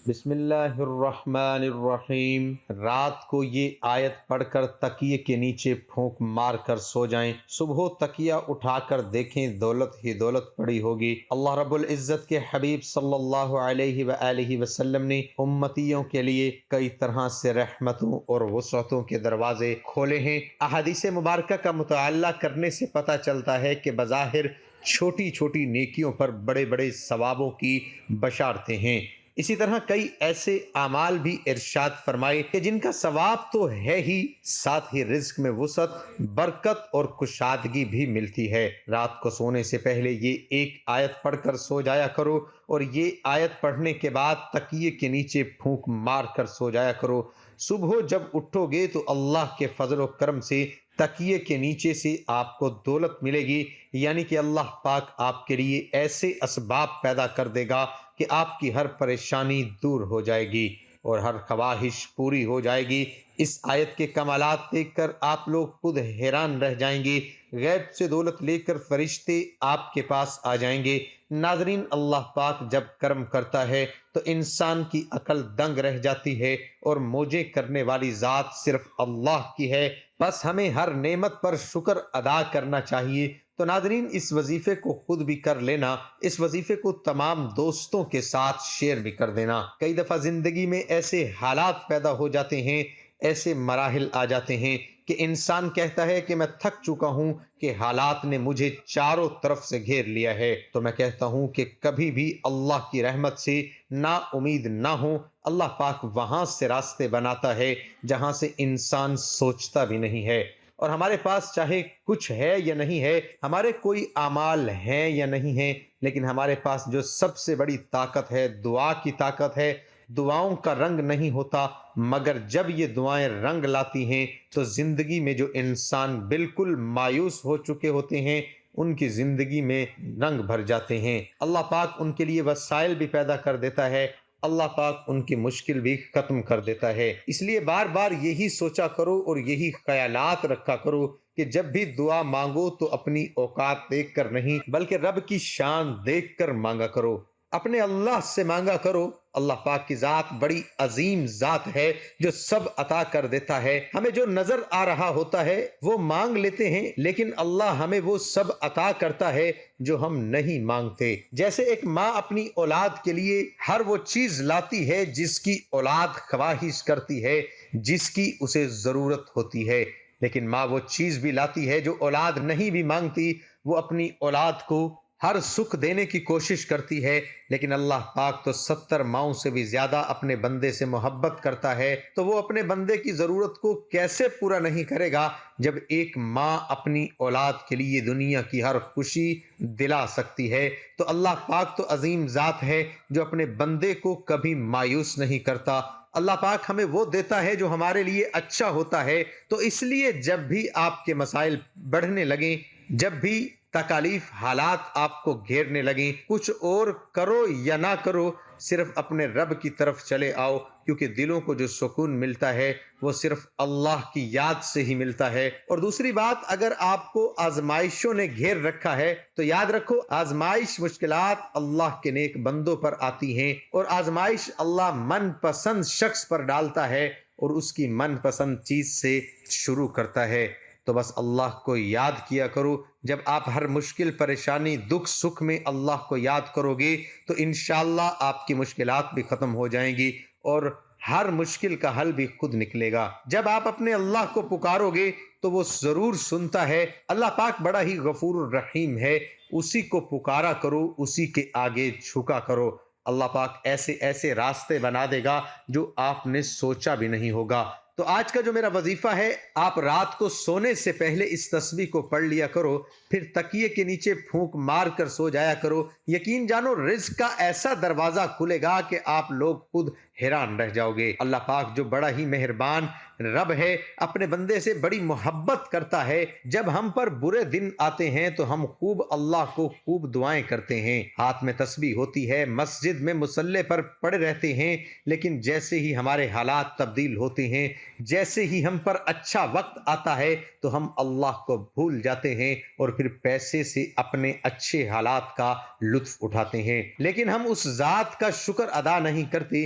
بسم اللہ الرحمن الرحیم۔ رات کو یہ آیت پڑھ کر تکیے کے نیچے پھونک مار کر سو جائیں، صبح تکیہ اٹھا کر دیکھیں دولت ہی دولت پڑی ہوگی۔ اللہ رب العزت کے حبیب صلی اللہ علیہ وآلہ وسلم نے امتیوں کے لیے کئی طرح سے رحمتوں اور وسعتوں کے دروازے کھولے ہیں۔ احادیث مبارکہ کا مطالعہ کرنے سے پتہ چلتا ہے کہ بظاہر چھوٹی چھوٹی نیکیوں پر بڑے بڑے ثوابوں کی بشارتیں ہیں۔ اسی طرح کئی ایسے اعمال بھی ارشاد فرمائے کہ جن کا ثواب تو ہے ہی، ساتھ ہی رزق میں وسعت، برکت اور کشادگی بھی ملتی ہے۔ رات کو سونے سے پہلے یہ ایک آیت پڑھ کر سو جایا کرو، اور یہ آیت پڑھنے کے بعد تکیے کے نیچے پھونک مار کر سو جایا کرو۔ صبح جب اٹھو گے تو اللہ کے فضل و کرم سے تکیے کے نیچے سے آپ کو دولت ملے گی، یعنی کہ اللہ پاک آپ کے لیے ایسے اسباب پیدا کر دے گا کہ آپ کی ہر پریشانی دور ہو جائے گی اور ہر خواہش پوری ہو جائے گی۔ اس آیت کے کمالات دیکھ کر آپ لوگ خود حیران رہ جائیں گے۔ غیب سے دولت لے کر فرشتے آپ کے پاس آ جائیں گے۔ ناظرین، اللہ پاک جب کرم کرتا ہے تو انسان کی عقل دنگ رہ جاتی ہے، اور موجے کرنے والی ذات صرف اللہ کی ہے، بس ہمیں ہر نعمت پر شکر ادا کرنا چاہیے۔ تو ناظرین، اس وظیفے کو خود بھی کر لینا، اس وظیفے کو تمام دوستوں کے ساتھ شیئر بھی کر دینا۔ کئی دفعہ زندگی میں ایسے حالات پیدا ہو جاتے ہیں، ایسے مراحل آ جاتے ہیں کہ انسان کہتا ہے کہ میں تھک چکا ہوں، کہ حالات نے مجھے چاروں طرف سے گھیر لیا ہے۔ تو میں کہتا ہوں کہ کبھی بھی اللہ کی رحمت سے نا امید نہ ہو۔ اللہ پاک وہاں سے راستے بناتا ہے جہاں سے انسان سوچتا بھی نہیں ہے۔ اور ہمارے پاس چاہے کچھ ہے یا نہیں ہے، ہمارے کوئی اعمال ہیں یا نہیں ہیں، لیکن ہمارے پاس جو سب سے بڑی طاقت ہے، دعا کی طاقت ہے۔ دعاؤں کا رنگ نہیں ہوتا، مگر جب یہ دعائیں رنگ لاتی ہیں تو زندگی میں جو انسان بالکل مایوس ہو چکے ہوتے ہیں، ان کی زندگی میں رنگ بھر جاتے ہیں۔ اللہ پاک ان کے لیے وسائل بھی پیدا کر دیتا ہے، اللہ پاک ان کی مشکل بھی ختم کر دیتا ہے۔ اس لیے بار بار یہی سوچا کرو اور یہی خیالات رکھا کرو کہ جب بھی دعا مانگو تو اپنی اوقات دیکھ کر نہیں، بلکہ رب کی شان دیکھ کر مانگا کرو، اپنے اللہ سے مانگا کرو۔ اللہ پاک کی ذات بڑی عظیم ذات ہے جو سب عطا کر دیتا ہے۔ ہمیں جو نظر آ رہا ہوتا ہے وہ مانگ لیتے ہیں، لیکن اللہ ہمیں وہ سب عطا کرتا ہے جو ہم نہیں مانگتے۔ جیسے ایک ماں اپنی اولاد کے لیے ہر وہ چیز لاتی ہے جس کی اولاد خواہش کرتی ہے، جس کی اسے ضرورت ہوتی ہے، لیکن ماں وہ چیز بھی لاتی ہے جو اولاد نہیں بھی مانگتی۔ وہ اپنی اولاد کو ہر سکھ دینے کی کوشش کرتی ہے، لیکن اللہ پاک تو 70 ماؤں سے بھی زیادہ اپنے بندے سے محبت کرتا ہے، تو وہ اپنے بندے کی ضرورت کو کیسے پورا نہیں کرے گا جب ایک ماں اپنی اولاد کے لیے دنیا کی ہر خوشی دلا سکتی ہے۔ تو اللہ پاک تو عظیم ذات ہے جو اپنے بندے کو کبھی مایوس نہیں کرتا۔ اللہ پاک ہمیں وہ دیتا ہے جو ہمارے لیے اچھا ہوتا ہے۔ تو اس لیے جب بھی آپ کے مسائل بڑھنے لگیں، جب بھی تکالیف حالات آپ کو گھیرنے لگیں، کچھ اور کرو یا نہ کرو، صرف اپنے رب کی طرف چلے آؤ، کیونکہ دلوں کو جو سکون ملتا ہے وہ صرف اللہ کی یاد سے ہی ملتا ہے۔ اور دوسری بات، اگر آپ کو آزمائشوں نے گھیر رکھا ہے تو یاد رکھو، آزمائش، مشکلات اللہ کے نیک بندوں پر آتی ہیں، اور آزمائش اللہ من پسند شخص پر ڈالتا ہے اور اس کی من پسند چیز سے شروع کرتا ہے۔ تو بس اللہ کو یاد کیا کرو۔ جب آپ ہر مشکل، پریشانی، دکھ، سکھ میں اللہ کو یاد کرو گے تو انشاءاللہ آپ کی مشکلات بھی ختم ہو جائیں گی، اور ہر مشکل کا حل بھی خود نکلے گا۔ جب آپ اپنے اللہ کو پکارو گے تو وہ ضرور سنتا ہے۔ اللہ پاک بڑا ہی غفور الرحیم ہے، اسی کو پکارا کرو، اسی کے آگے جھکا کرو۔ اللہ پاک ایسے ایسے راستے بنا دے گا جو آپ نے سوچا بھی نہیں ہوگا۔ تو آج کا جو میرا وظیفہ ہے، آپ رات کو سونے سے پہلے اس تسبیح کو پڑھ لیا کرو، پھر تکیے کے نیچے پھونک مار کر سو جایا کرو۔ یقین جانو، رزق کا ایسا دروازہ کھلے گا کہ آپ لوگ خود حیران رہ جاؤ گے۔ اللہ پاک جو بڑا ہی مہربان رب ہے، اپنے بندے سے بڑی محبت کرتا ہے۔ جب ہم پر برے دن آتے ہیں تو ہم خوب اللہ کو خوب دعائیں کرتے ہیں، ہاتھ میں تسبیح ہوتی ہے، مسجد میں مصلی پر پڑے رہتے ہیں، لیکن جیسے ہی ہمارے حالات تبدیل ہوتے ہیں، جیسے ہی ہم پر اچھا وقت آتا ہے تو ہم اللہ کو بھول جاتے ہیں اور پھر پیسے سے اپنے اچھے حالات کا لطف اٹھاتے ہیں، لیکن ہم اس ذات کا شکر ادا نہیں کرتے